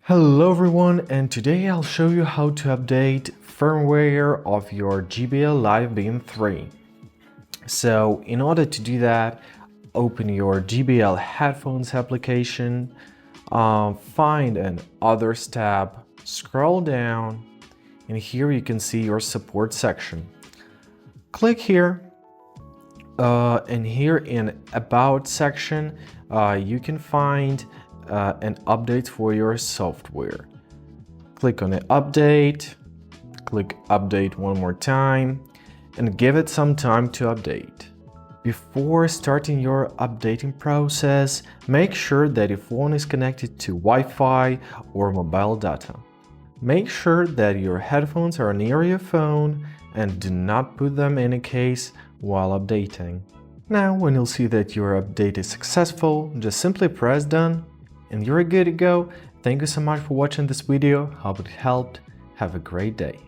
Hello everyone, and today I'll show you how to update firmware of your JBL Live Beam 3. So in order to do that, open your JBL headphones application, find an Others tab, scroll down, and here you can see your support section. Click here, and here in About section, you can find an update for your software. Click on the update, click update one more time, and give it some time to update. Before starting your updating process, make sure that your phone is connected to Wi-Fi or mobile data. Make sure that your headphones are near your phone and do not put them in a case while updating. Now, when you'll see that your update is successful, just simply press done and you're good to go. Thank you so much for watching this video. Hope it helped. Have a great day.